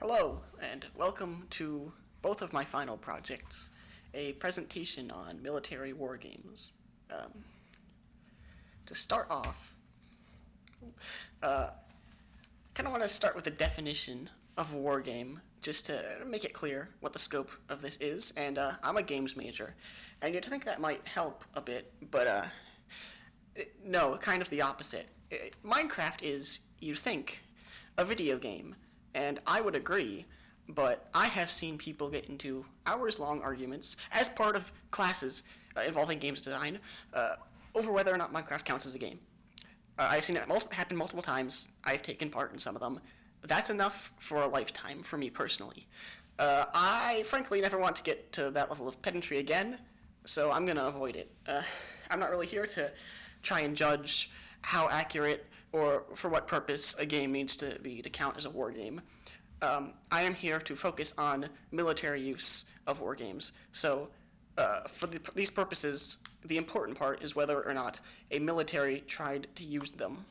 Hello, and welcome to both of my final projects, a presentation on military war games. To start off, kind of want to start with a definition of a war game, just to make it clear what the scope of this is. And I'm a games major, and you'd think that might help a bit, but no, kind of the opposite. Minecraft is, you'd think, a video game, and I would agree, but I have seen people get into hours-long arguments as part of classes involving games design over whether or not Minecraft counts as a game. I've seen it happen multiple times. I've taken part in some of them. That's enough for a lifetime for me personally. I frankly never want to get to that level of pedantry again, so I'm going to avoid it. I'm not really here to try and judge how accurate or for what purpose a game needs to be to count as a war game. I am here to focus on military use of war games. So for these purposes, the important part is whether or not a military tried to use them.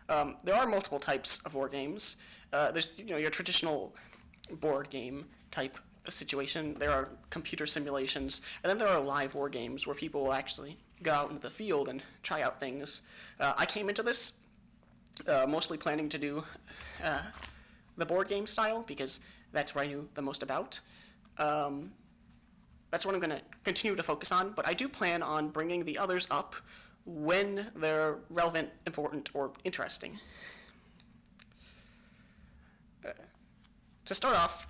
There are multiple types of war games. There's your traditional board game type situation. There are computer simulations, and then there are live war games where people will actually go out into the field and try out things. I came into this mostly planning to do the board game style because that's what I knew the most about. That's what I'm going to continue to focus on, but I do plan on bringing the others up when they're relevant, important, or interesting. To start off,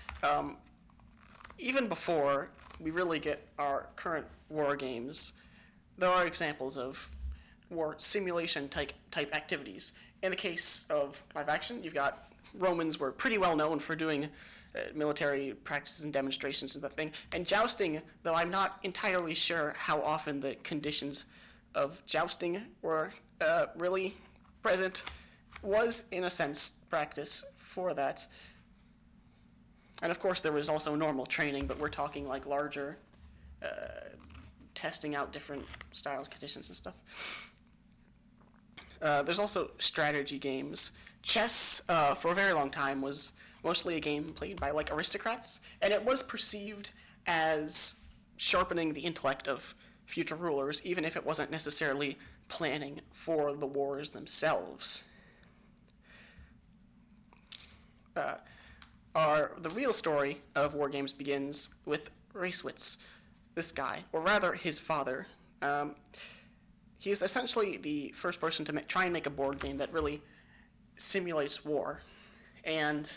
even before we really get our current war games, there are examples of war simulation type activities. In the case of live action, you've got Romans were pretty well known for doing military practices and demonstrations and that thing. And jousting, though I'm not entirely sure how often the conditions of jousting were really present, was in a sense practice for that. And of course there was also normal training, but we're talking like larger testing out different styles, conditions, and stuff. There's also strategy games. Chess, for a very long time, was mostly a game played by like aristocrats, and it was perceived as sharpening the intellect of future rulers, even if it wasn't necessarily planning for the wars themselves. The real story of war games begins with Racewitz, this guy, or rather his father. He's essentially the first person to try and make a board game that really simulates war. And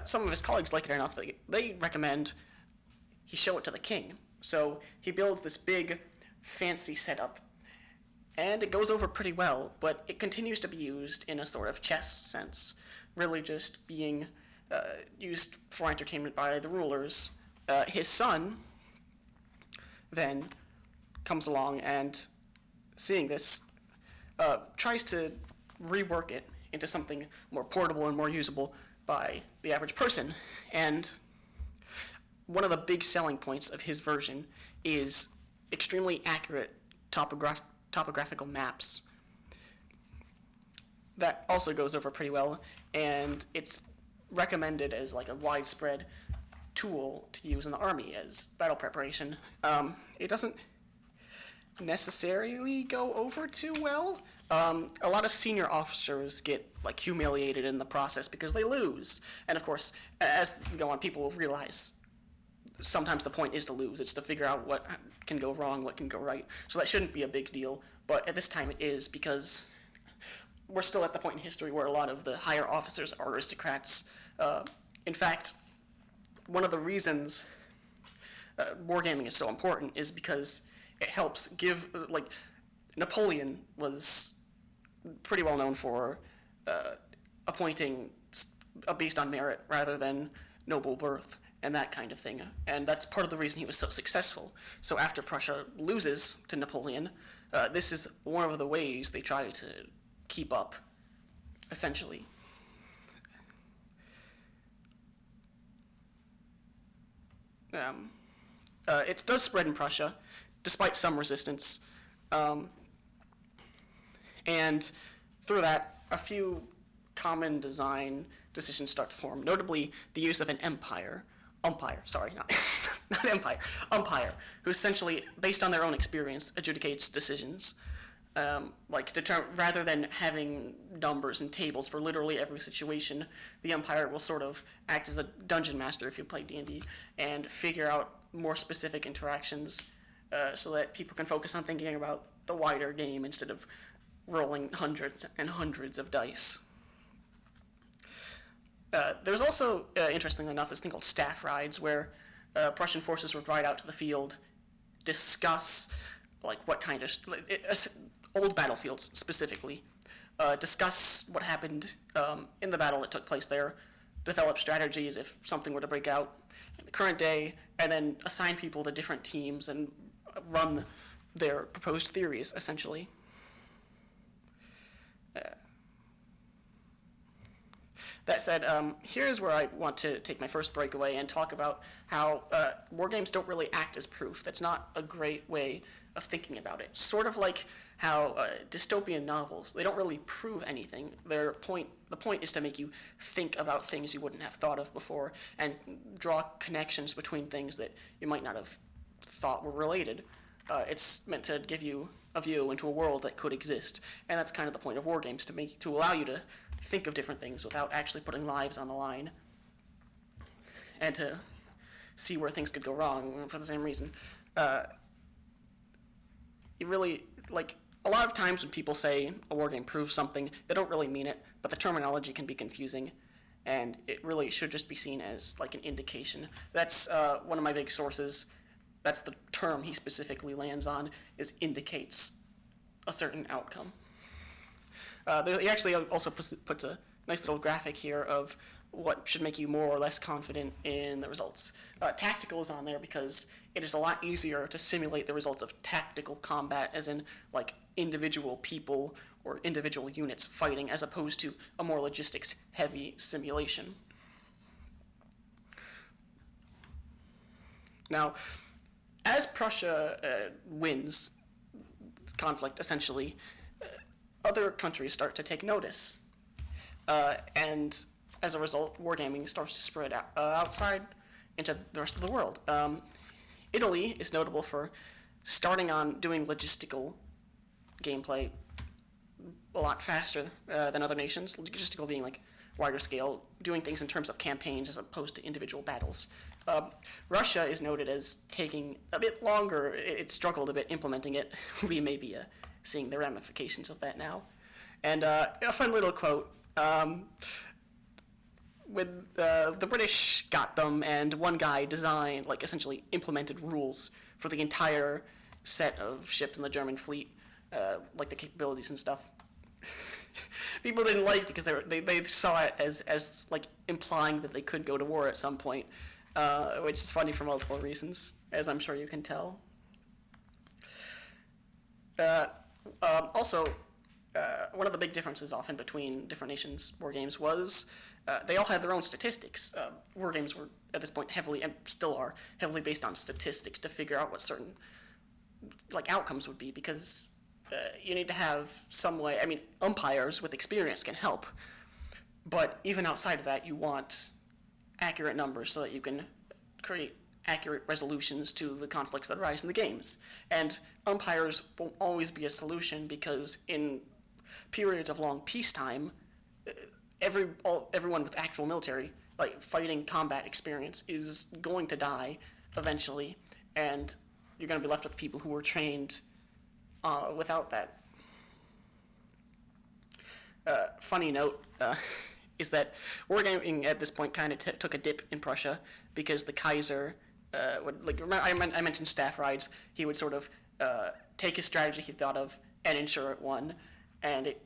some of his colleagues like it enough that they recommend he show it to the king. So he builds this big, fancy setup, and it goes over pretty well, but it continues to be used in a sort of chess sense, really just being used for entertainment by the rulers. His son then comes along and, seeing this, tries to rework it into something more portable and more usable by the average person. And one of the big selling points of his version is extremely accurate topographical maps. That also goes over pretty well, and it's recommended as like a widespread tool to use in the army as battle preparation. It doesn't necessarily go over too well. A lot of senior officers get like humiliated in the process because they lose. And of course, as you go on, people will realize sometimes the point is to lose. It's to figure out what can go wrong, what can go right. So that shouldn't be a big deal. But at this time it is, because we're still at the point in history where a lot of the higher officers are aristocrats. In fact, one of the reasons wargaming is so important is because it helps give, like, Napoleon was pretty well known for appointing based on merit rather than noble birth and that kind of thing. And that's part of the reason he was so successful. So after Prussia loses to Napoleon, this is one of the ways they try to keep up, essentially. It does spread in Prussia, despite some resistance. And through that, a few common design decisions start to form, notably the use of an umpire, sorry, not, not empire, umpire, who essentially, based on their own experience, adjudicates decisions. Rather than having numbers and tables for literally every situation, the umpire will sort of act as a dungeon master if you play D&D and figure out more specific interactions so that people can focus on thinking about the wider game instead of rolling hundreds and hundreds of dice. There's also, interestingly enough, this thing called staff rides, where Prussian forces would ride out to the field, discuss what kind of old battlefields specifically, discuss what happened in the battle that took place there, develop strategies if something were to break out in the current day, and then assign people to different teams and run their proposed theories, essentially. That said, here's where I want to take my first breakaway and talk about how wargames don't really act as proof. That's not a great way of thinking about it. Sort of like how dystopian novels, they don't really prove anything. The point is to make you think about things you wouldn't have thought of before and draw connections between things that you might not have thought were related. It's meant to give you a view into a world that could exist, and that's kind of the point of wargames, to allow you to think of different things without actually putting lives on the line, and to see where things could go wrong for the same reason. You really, a lot of times when people say a wargame proves something, they don't really mean it, but the terminology can be confusing, and it really should just be seen as an indication. That's one of my big sources. That's the term he specifically lands on, is indicates a certain outcome. He actually also puts a nice little graphic here of what should make you more or less confident in the results. Tactical is on there because it is a lot easier to simulate the results of tactical combat, as in individual people or individual units fighting, as opposed to a more logistics-heavy simulation. Now, as Prussia wins conflict, essentially, other countries start to take notice. And as a result, wargaming starts to spread outside into the rest of the world. Italy is notable for starting on doing logistical gameplay a lot faster than other nations. Logistical being wider scale, doing things in terms of campaigns as opposed to individual battles. Russia is noted as taking a bit longer. It struggled a bit implementing it. We may be seeing the ramifications of that now. And a fun little quote. When the British got them, and one guy designed, essentially implemented rules for the entire set of ships in the German fleet, the capabilities and stuff. People didn't like it because they saw it as implying that they could go to war at some point, which is funny for multiple reasons, as I'm sure you can tell. Also, one of the big differences often between different nations' wargames was they all had their own statistics. Wargames were, at this point, heavily, and still are, heavily based on statistics to figure out what certain outcomes would be, because you need to have some way. I mean, umpires with experience can help, but even outside of that, you want accurate numbers so that you can create accurate resolutions to the conflicts that arise in the games. And umpires won't always be a solution, because in periods of long peacetime, everyone with actual military, fighting combat experience, is going to die eventually, and you're going to be left with people who were trained without that. Funny note is that wargaming at this point kind of took a dip in Prussia, because the Kaiser I mentioned staff rides. He would sort of take his strategy he thought of and ensure it won, and it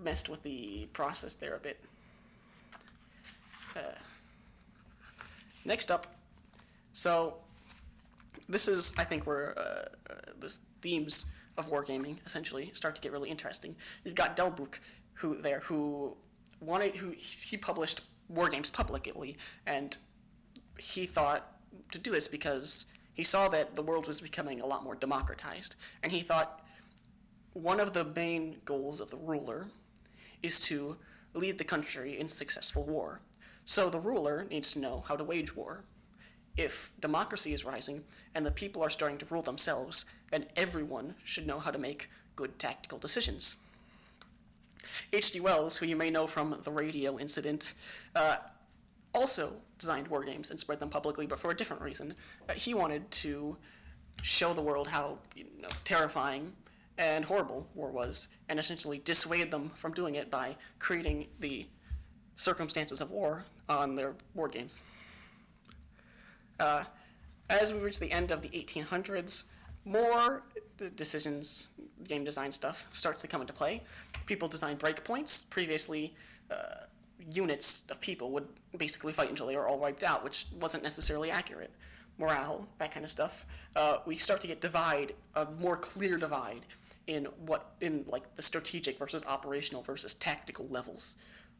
messed with the process there a bit. Next up, so this is, I think, where the themes of wargaming essentially start to get really interesting. You've got Delbruck, who he published wargames publicly, and he thought to do this because he saw that the world was becoming a lot more democratized, and he thought one of the main goals of the ruler is to lead the country in successful war. So the ruler needs to know how to wage war. If democracy is rising and the people are starting to rule themselves, then everyone should know how to make good tactical decisions. H.G. Wells, who you may know from the radio incident, also designed war games and spread them publicly, but for a different reason. He wanted to show the world how terrifying and horrible war was, and essentially dissuade them from doing it by creating the circumstances of war on their board games. As we reach the end of the 1800s, more decisions, game design stuff, starts to come into play. People design breakpoints. Previously, units of people would basically fight until they were all wiped out, which wasn't necessarily accurate. Morale, that kind of stuff. We start to get a more clear divide in the strategic versus operational versus tactical levels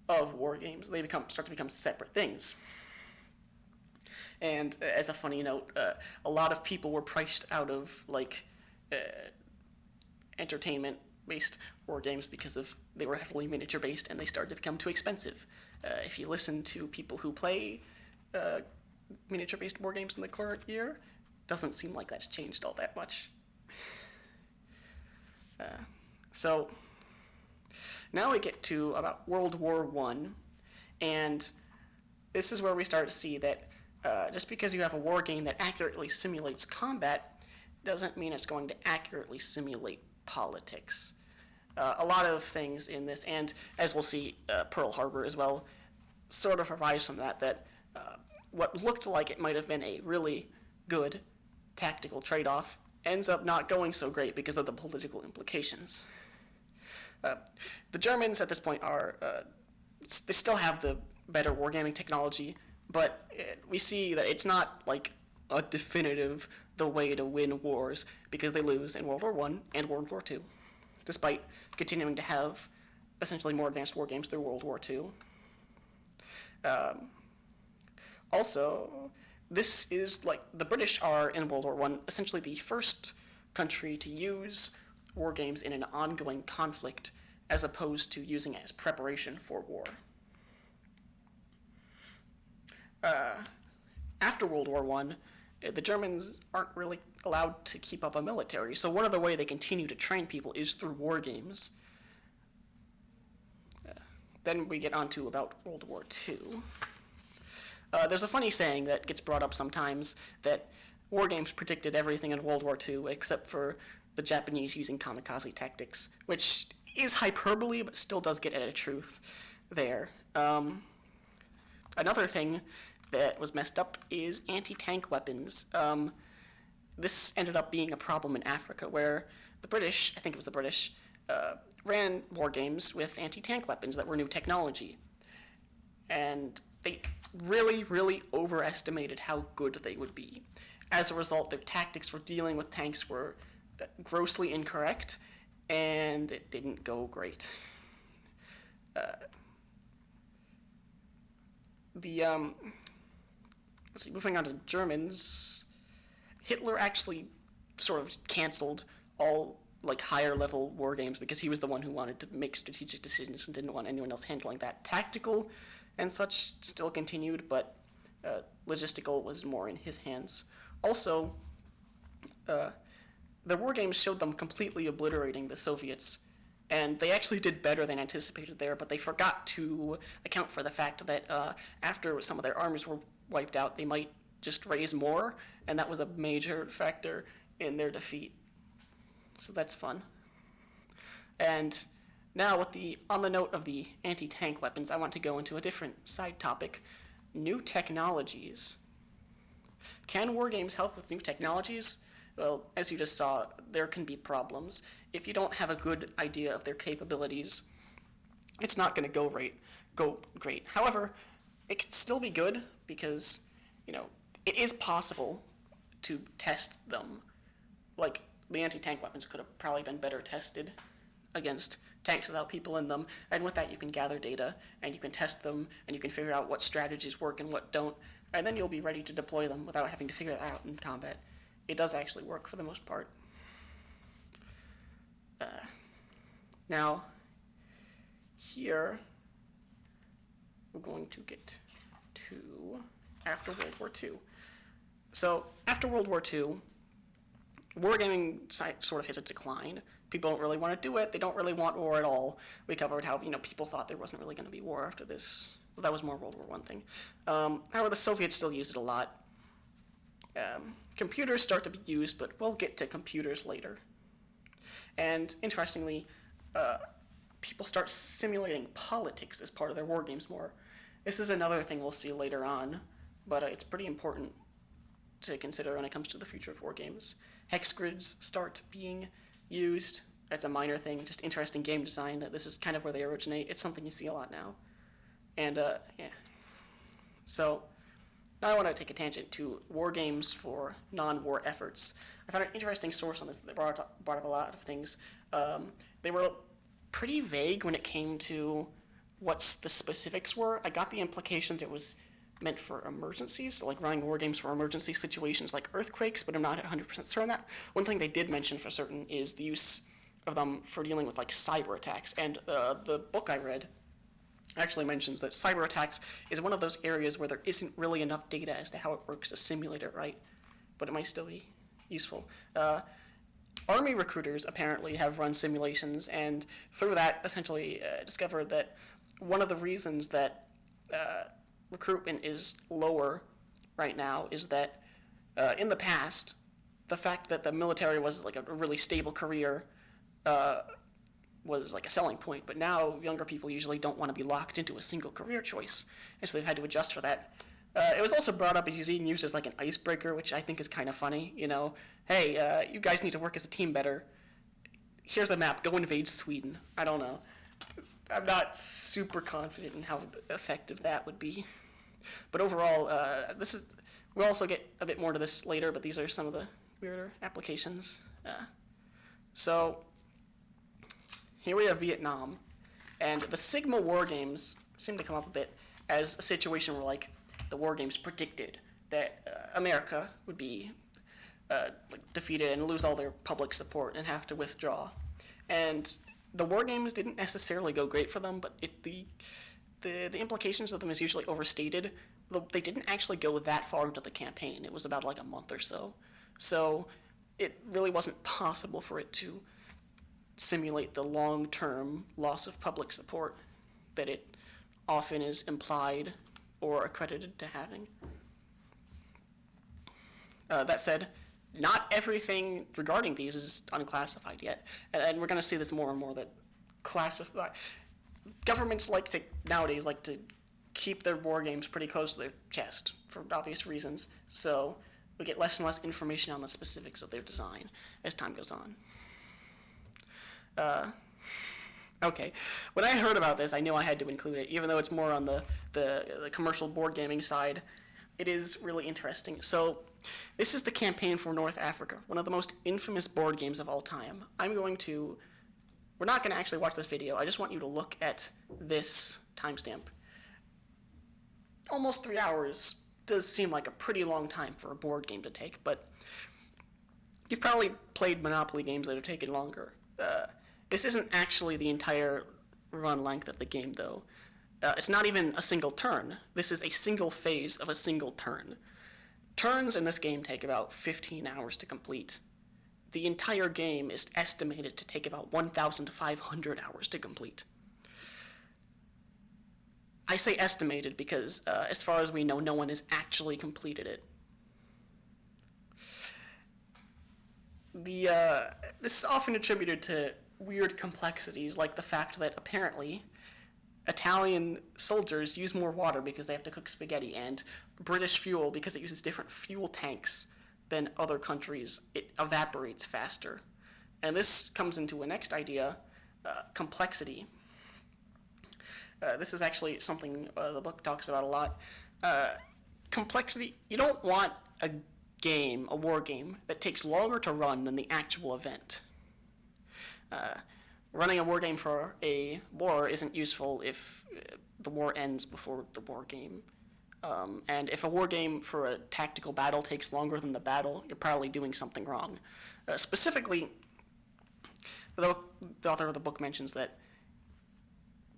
of war games. They start to become separate things. And as a funny note, a lot of people were priced out of entertainment-based war games because they were heavily miniature-based and they started to become too expensive. If you listen to people who play miniature-based war games in the current year, doesn't seem like that's changed all that much. So now we get to about World War I, and this is where we start to see that just because you have a war game that accurately simulates combat doesn't mean it's going to accurately simulate politics. A lot of things in this, and as we'll see, Pearl Harbor as well, sort of provides from that what looked like it might have been a really good tactical trade-off ends up not going so great because of the political implications. The Germans at this point they still have the better wargaming technology, but we see that it's not like a definitive the way to win wars, because they lose in World War I and World War II, despite continuing to have essentially more advanced war games through World War II. Also, this is the British are in World War I essentially the first country to use war games in an ongoing conflict as opposed to using it as preparation for war. After World War I, the Germans aren't really allowed to keep up a military, so one of the ways they continue to train people is through war games. Then we get on to about World War II. There's a funny saying that gets brought up sometimes that war games predicted everything in World War II except for the Japanese using kamikaze tactics, which is hyperbole but still does get at a truth there. Another thing that was messed up is anti-tank weapons. This ended up being a problem in Africa where the British, I think it was the British, ran war games with anti-tank weapons that were new technology. And they really, really overestimated how good they would be. As a result, their tactics for dealing with tanks were grossly incorrect, and it didn't go great. Moving on to Germans, Hitler actually sort of canceled all higher level war games because he was the one who wanted to make strategic decisions and didn't want anyone else handling that. Tactical and such still continued, but logistical was more in his hands. Also, the war games showed them completely obliterating the Soviets, and they actually did better than anticipated there, but they forgot to account for the fact that after some of their armies were wiped out, they might just raise more, and that was a major factor in their defeat. So that's fun. And now, on the note of the anti-tank weapons, I want to go into a different side topic: new technologies. Can war games help with new technologies? Well, as you just saw, there can be problems. If you don't have a good idea of their capabilities, it's not going to go great. However, it can still be good because, it is possible to test them. The anti-tank weapons could have probably been better tested against tanks without people in them, and with that you can gather data, and you can test them, and you can figure out what strategies work and what don't, and then you'll be ready to deploy them without having to figure it out in combat. It does actually work for the most part. Now, here we're going to get to after World War II. So after World War II, wargaming sort of hits a decline. People don't really want to do it. They don't really want war at all. We covered how people thought there wasn't really going to be war after this. Well, that was more World War I thing. However, the Soviets still use it a lot. Computers start to be used, but we'll get to computers later. And interestingly, people start simulating politics as part of their war games more. This is another thing we'll see later on, but it's pretty important to consider when it comes to the future of war games. Hex grids start being used. That's a minor thing, just interesting game design. This is kind of where they originate. It's something you see a lot now. And, yeah. So, now I want to take a tangent to war games for non-war efforts. I found an interesting source on this that brought up a lot of things. They were pretty vague when it came to what the specifics were. I got the implication that it was meant for emergencies, so like running war games for emergency situations like earthquakes, but I'm not 100% certain on that. One thing they did mention for certain is the use of them for dealing with like cyber attacks, and the book I read actually mentions that cyber attacks is one of those areas where there isn't really enough data as to how it works to simulate it right, but it might still be useful. Army recruiters apparently have run simulations, and through that essentially discovered that one of the reasons that recruitment is lower right now is that in the past, the fact that the military was like a really stable career was like a selling point, but now younger people usually don't want to be locked into a single career choice, and so they've had to adjust for that. It was also brought up as being used as like an icebreaker, which I think is kind of funny. Hey, you guys need to work as a team better. Here's a map. Go invade Sweden. I don't know. I'm not super confident in how effective that would be. But overall, we'll also get a bit more to this later, but these are some of the weirder applications. So here we have Vietnam, and the Sigma war games seem to come up a bit as a situation where like the war games predicted that America would be defeated and lose all their public support and have to withdraw. And the war games didn't necessarily go great for them, but the implications of them is usually overstated. They didn't actually go that far into the campaign. It was about like a month or so. So it really wasn't possible for it to simulate the long-term loss of public support that it often is implied or accredited to having. That said, not everything regarding these is unclassified yet, and we're going to see this more and more, that governments nowadays like to keep their war games pretty close to their chest for obvious reasons, so we get less and less information on the specifics of their design as time goes on. Okay, when I heard about this, I knew I had to include it, even though it's more on the commercial board gaming side. It is really interesting. So this is the campaign for North Africa, one of the most infamous board games of all time. We're not going to actually watch this video. I just want you to look at this timestamp. Almost 3 hours does seem like a pretty long time for a board game to take, but you've probably played Monopoly games that have taken longer. This isn't actually the entire run length of the game, though. It's not even a single turn. This is a single phase of a single turn. Turns in this game take about 15 hours to complete. The entire game is estimated to take about 1,500 hours to complete. I say estimated because, as far as we know, no one has actually completed it. This is often attributed to weird complexities, like the fact that apparently Italian soldiers use more water because they have to cook spaghetti, and British fuel, because it uses different fuel tanks than other countries, it evaporates faster. And this comes into a next idea, complexity. This is actually something the book talks about a lot. Complexity, you don't want a war game, that takes longer to run than the actual event. Running a war game for a war isn't useful if the war ends before the war game. And if a war game for a tactical battle takes longer than the battle, you're probably doing something wrong. Specifically, the author of the book mentions that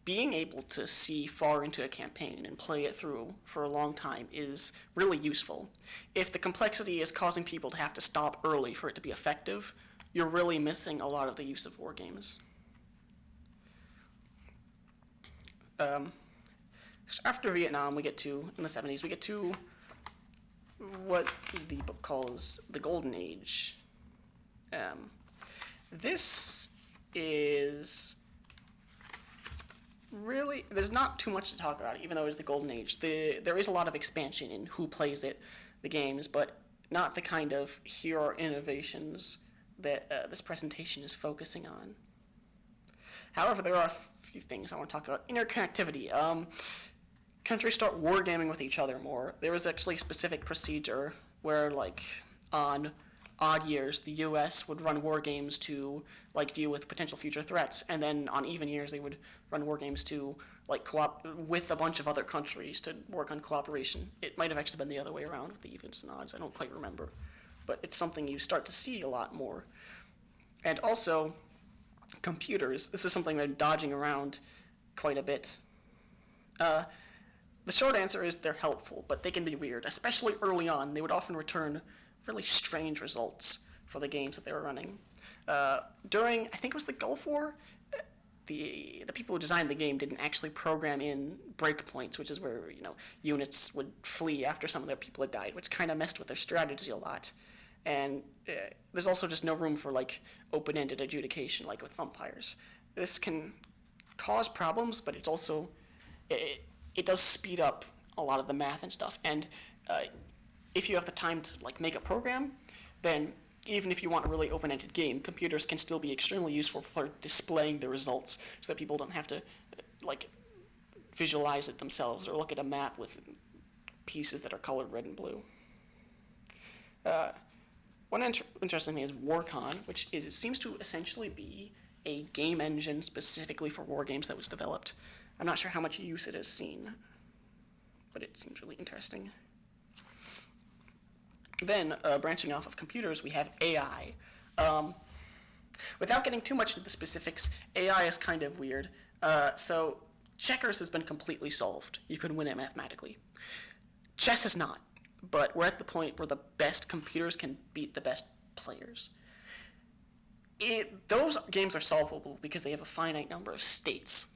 being able to see far into a campaign and play it through for a long time is really useful. If the complexity is causing people to have to stop early for it to be effective, you're really missing a lot of the use of war games. After Vietnam, in the 70s, we get to what the book calls the Golden Age. This is really, there's not too much to talk about, even though it's the Golden Age. There is a lot of expansion in who plays it, the games, but not the kind of here are innovations that this presentation is focusing on. However, there are a few things I want to talk about. Interconnectivity. Countries start wargaming with each other more. There was actually a specific procedure where, like, on odd years, the U.S. would run war games to, like, deal with potential future threats, and then on even years, they would run war games to, like, with a bunch of other countries to work on cooperation. It might have actually been the other way around with the evens and odds. I don't quite remember, but it's something you start to see a lot more. And also, computers. This is something I'm dodging around quite a bit. The short answer is they're helpful, but they can be weird. Especially early on, they would often return really strange results for the games that they were running. During, I think it was the Gulf War, the people who designed the game didn't actually program in breakpoints, which is where, units would flee after some of their people had died, which kind of messed with their strategy a lot. And there's also just no room for, like, open-ended adjudication, like with umpires. This can cause problems, but it's also, it does speed up a lot of the math and stuff. And if you have the time to, like, make a program, then even if you want a really open-ended game, computers can still be extremely useful for displaying the results so that people don't have to, like, visualize it themselves or look at a map with pieces that are colored red and blue. One interesting thing is Wargane, which seems to essentially be a game engine specifically for war games that was developed. I'm not sure how much use it has seen, but it seems really interesting. Then, branching off of computers, we have AI. Without getting too much into the specifics, AI is kind of weird. So, checkers has been completely solved. You can win it mathematically. Chess is not, but we're at the point where the best computers can beat the best players. Those games are solvable because they have a finite number of states.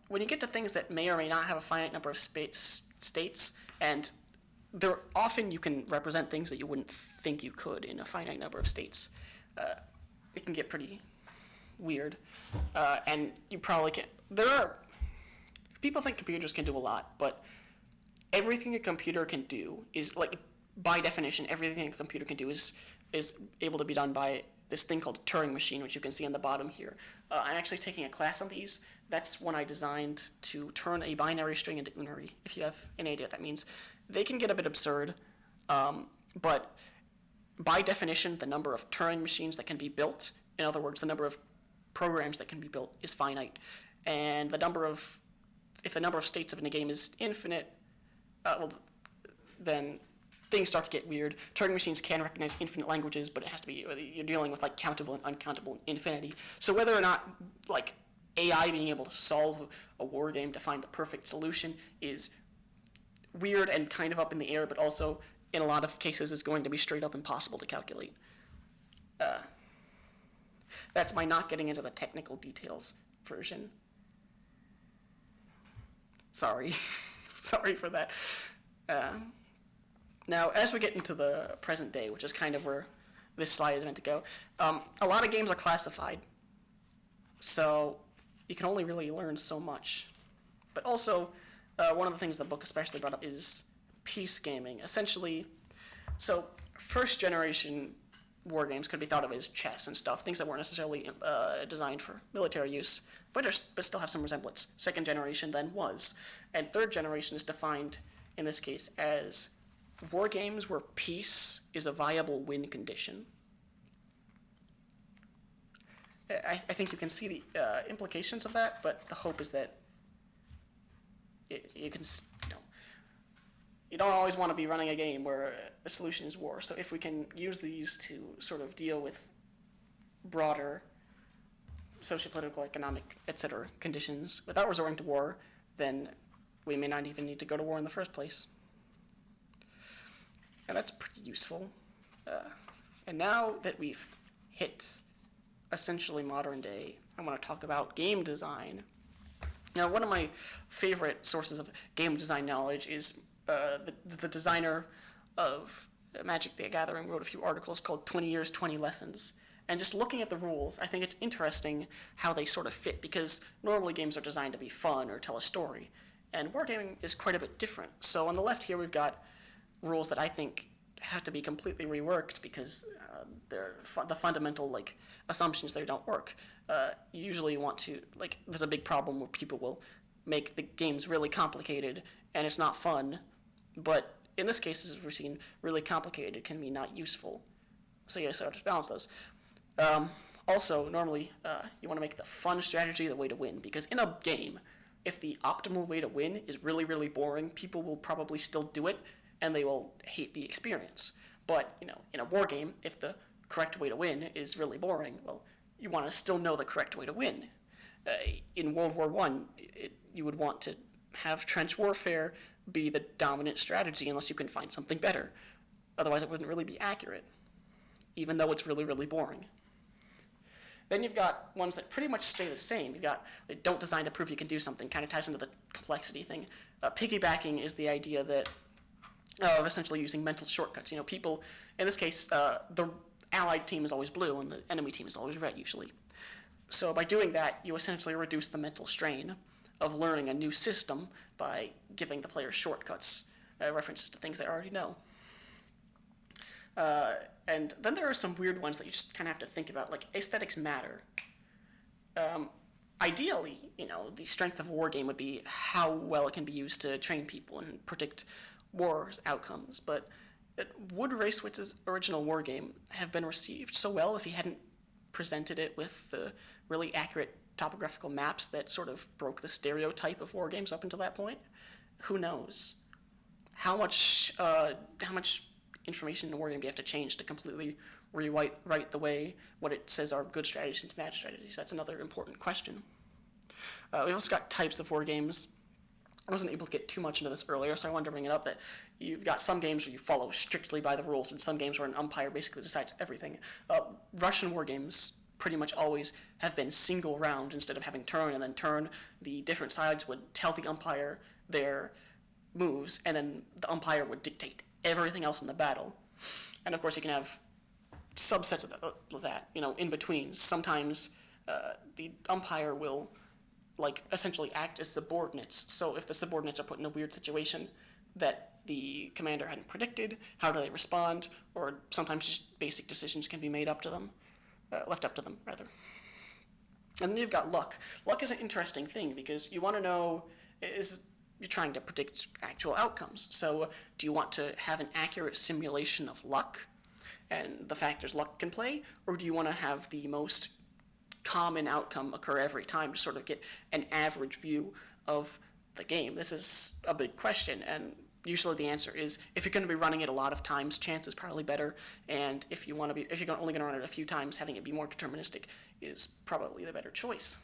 When you get to things that may or may not have a finite number of states, and often you can represent things that you wouldn't think you could in a finite number of states, it can get pretty weird. And you probably can't. People think computers can do a lot, but everything a computer can do is, like, by definition, everything a computer can do is able to be done by this thing called a Turing machine, which you can see on the bottom here. I'm actually taking a class on these. That's one I designed to turn a binary string into unary, if you have any idea what that means. They can get a bit absurd, but by definition, the number of Turing machines that can be built, in other words, the number of programs that can be built, is finite. And if the number of states of a game is infinite, then things start to get weird. Turing machines can recognize infinite languages, but it has to be, you're dealing with, like, countable and uncountable infinity. So whether or not, like, AI being able to solve a war game to find the perfect solution is weird and kind of up in the air, but also in a lot of cases is going to be straight up impossible to calculate. That's my not getting into the technical details version. Sorry. Sorry for that. Now, as we get into the present day, which is kind of where this slide is meant to go, a lot of games are classified. So you can only really learn so much. But also, one of the things the book especially brought up is peace gaming. Essentially, so first generation war games could be thought of as chess and stuff, things that weren't necessarily designed for military use, but still have some resemblance. Second generation then was. And third generation is defined, in this case, as war games where peace is a viable win condition. I think you can see the implications of that, but the hope is that you don't always want to be running a game where the solution is war. So if we can use these to sort of deal with broader sociopolitical, economic, etc. conditions without resorting to war, then we may not even need to go to war in the first place. And that's pretty useful. And now that we've hit essentially modern day, I want to talk about game design. Now, one of my favorite sources of game design knowledge is the designer of Magic the Gathering wrote a few articles called 20 Years, 20 Lessons. And just looking at the rules, I think it's interesting how they sort of fit, because normally games are designed to be fun or tell a story, and wargaming is quite a bit different. So on the left here, we've got rules that I think have to be completely reworked because the fundamental assumptions there don't work. You usually want to there's a big problem where people will make the games really complicated and it's not fun, but in this case, as we've seen, really complicated can be not useful. So you sort of just balance those. Also, normally, you want to make the fun strategy the way to win, because in a game, if the optimal way to win is really, really boring, people will probably still do it, and they will hate the experience. But, in a war game, if the correct way to win is really boring, well, you want to still know the correct way to win. In World War I, you would want to have trench warfare be the dominant strategy unless you can find something better. Otherwise, it wouldn't really be accurate, even though it's really, really boring. Then you've got ones that pretty much stay the same. You've got don't design to prove you can do something, kind of ties into the complexity thing. Piggybacking is the idea that of essentially using mental shortcuts. People, in this case, the allied team is always blue and the enemy team is always red usually. So by doing that, you essentially reduce the mental strain of learning a new system by giving the players shortcuts, references to things they already know. And then there are some weird ones that you just kind of have to think about, like aesthetics matter. Ideally, the strength of a war game would be how well it can be used to train people and predict war's outcomes, but would Racewitz's original war game have been received so well if he hadn't presented it with the really accurate topographical maps that sort of broke the stereotype of war games up until that point? Who knows? How much information in a war game do you have to change to completely rewrite the way what it says are good strategies into bad strategies? That's another important question. We've also got types of war games. I wasn't able to get too much into this earlier, so I wanted to bring it up that you've got some games where you follow strictly by the rules and some games where an umpire basically decides everything. Russian war games pretty much always have been single round instead of having turn and then turn. The different sides would tell the umpire their moves, and then the umpire would dictate everything else in the battle. And of course you can have subsets of that, in between. Sometimes the umpire will essentially act as subordinates. So if the subordinates are put in a weird situation that the commander hadn't predicted, how do they respond? Or sometimes just basic decisions can be made up to them, left up to them, rather. And then you've got luck. Luck is an interesting thing because you want to know, you're trying to predict actual outcomes. So do you want to have an accurate simulation of luck and the factors luck can play, or do you want to have the most common outcome occur every time to sort of get an average view of the game? This is a big question, and usually the answer is if you're going to be running it a lot of times, chance is probably better, and if you're only going to run it a few times, having it be more deterministic is probably the better choice.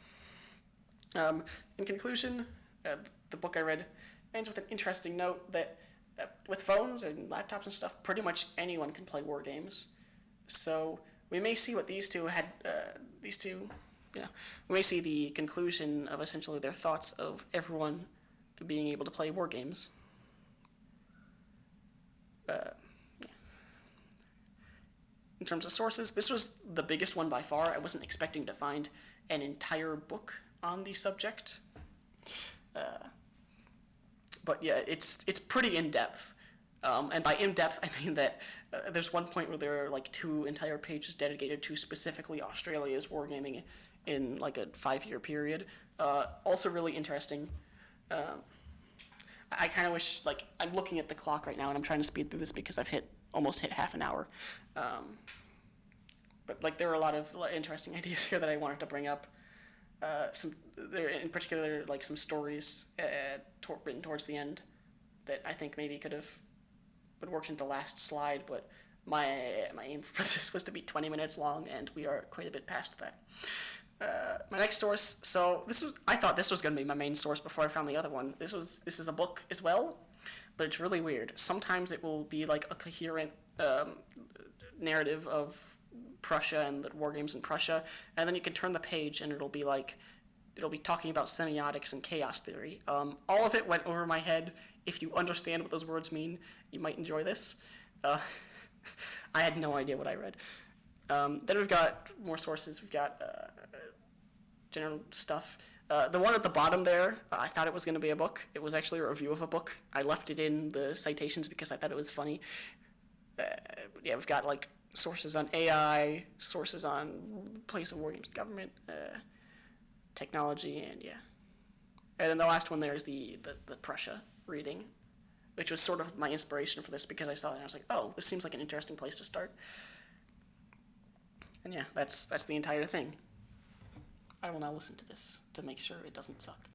In conclusion, the book I read ends with an interesting note that with phones and laptops and stuff, pretty much anyone can play war games. So we may see what these two, we may see the conclusion of essentially their thoughts of everyone being able to play war games. In terms of sources, this was the biggest one by far. I wasn't expecting to find an entire book on the subject. But yeah, it's pretty in-depth. And by in-depth, I mean that there's one point where there are 2 entire pages dedicated to specifically Australia's wargaming in a 5-year period. Also really interesting. I kind of wish, I'm looking at the clock right now and I'm trying to speed through this because I've almost hit half an hour. But there are a lot of interesting ideas here that I wanted to bring up. In particular, some stories written towards the end that I think maybe could have been worked into the last slide, but my aim for this was to be 20 minutes long, and we are quite a bit past that. My next source. So I thought this was going to be my main source before I found the other one. This is a book as well, but it's really weird. Sometimes it will be like a coherent narrative of Prussia and the war games in Prussia, and then you can turn the page and it'll be talking about semiotics and chaos theory. All of it went over my head. If you understand what those words mean, you might enjoy this. I had no idea what I read. Then we've got more sources. We've got general stuff. The one at the bottom there, I thought it was going to be a book. It was actually a review of a book. I left it in the citations because I thought it was funny. Yeah, we've got like sources on AI, sources on place of war games, government, technology, and yeah. And then the last one there is the Prussia reading, which was sort of my inspiration for this because I saw it and I was like, oh, this seems like an interesting place to start. And yeah, that's the entire thing. I will now listen to this to make sure it doesn't suck.